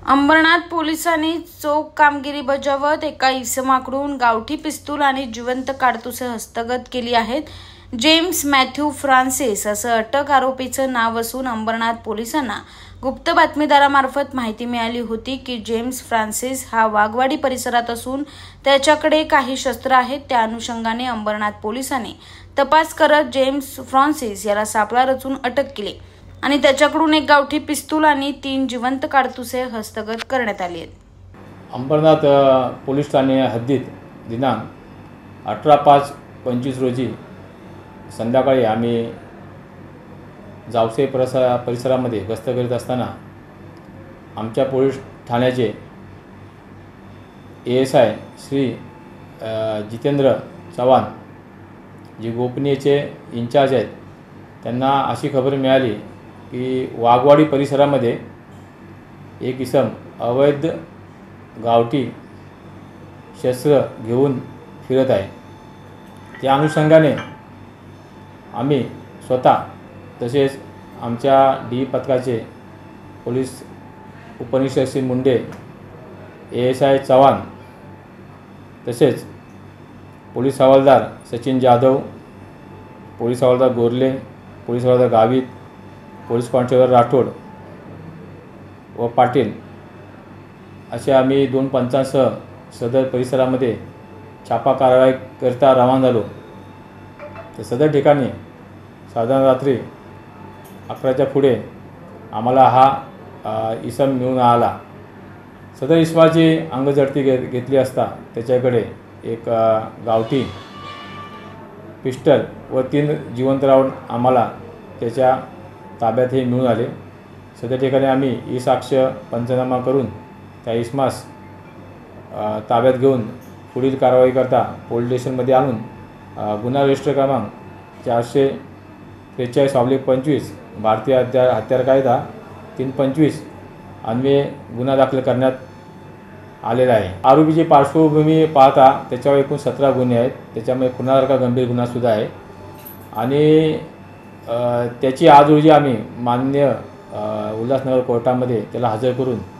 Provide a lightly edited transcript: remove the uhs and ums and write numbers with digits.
अंबरनाथ पोलिसांनी चोख कामगिरी बजावत एका इसमाकडून गावठी पिस्तूल आणि जिवंत काडतुसे हस्तगत केली आहेत। जेम्स मॅथ्यू फ्रान्सिस असं अटक आरोपीचं नाव असून अंबरनाथ पोलिसांना गुप्त बातमीदारामार्फत माहिती मिळाली होती की जेम्स फ्रान्सिस हा वाघवाडी परिसरात असून त्याच्याकडे काही शस्त्र आहेत। त्या अनुषंगाने अंबरनाथ पोलिसांनी तपास करत जेम्स फ्रान्सिस याला सापळा रचून अटक केली आणि त्याच्याकडून एक गावठी पिस्तूल आणि 3 जिवंत काडतुसे हस्तगत करण्यात आली आहेत। अंबरनाथ पोलीस ठाणे हद्दीत दिनांक 18/5/25 रोजी संध्याकाळी आम्ही जावसे परिसरामध्ये गस्त करीत असताना आमच्या पोलीस ठाण्याचे ASI श्री जितेंद्र चव्हाण जे गोपनीयचे इंचार्ज आहेत त्यांना अशी खबर मिळाली की वाघवाडी परिसरामध्ये एक इसम अवैध गावठी शस्त्र घेऊन फिरत आहे। त्या अनुषंगाने आम्ही स्वतः तसेच आमच्या D पथकाचे पोलीस उपनिरीक्षक श्री मुंडे, ASI चव्हाण तसेच पोलीस हवालदार सचिन जाधव, पोलीस हवालदार गोरले, पोलीस हवालदार गावित, पोलीस कॉन्स्टेबल राठोड व पाटील असे आम्ही 2 पंचांसह सदर परिसरामध्ये छापा कारवाई करता रवाना झालो। तर सदर ठिकाणी साधारण रात्री 11च्या पुढे आम्हाला हा इसम मिळून आला। सदर इसमाची अंगझडती घेतली असता त्याच्याकडे एक गावठी पिस्टल व 3 जिवंत राऊंड आम्हाला त्याच्या ताब्यात हे मिळून आले। सदर ठिकाणी आम्ही ई साक्ष पंचनामा करून त्या इसमास ताब्यात घेऊन पुढील कारवाई करता पोलीस स्टेशनमध्ये आणून गुन्हा रजिस्टर क्रमांक 443/25 भारतीय हत्यार कायदा 325 अन्वये गुन्हा दाखल करण्यात आलेला आहे। आरोपीची पार्श्वभूमी पाहता त्याच्यावर एकूण 17 गुन्हे आहेत। त्याच्यामध्ये खुनासारखा गंभीर गुन्हासुद्धा आहे आणि त्याची आज रोजी आम्ही माननीय उल्हासनगर कोर्टामध्ये त्याला हजर करून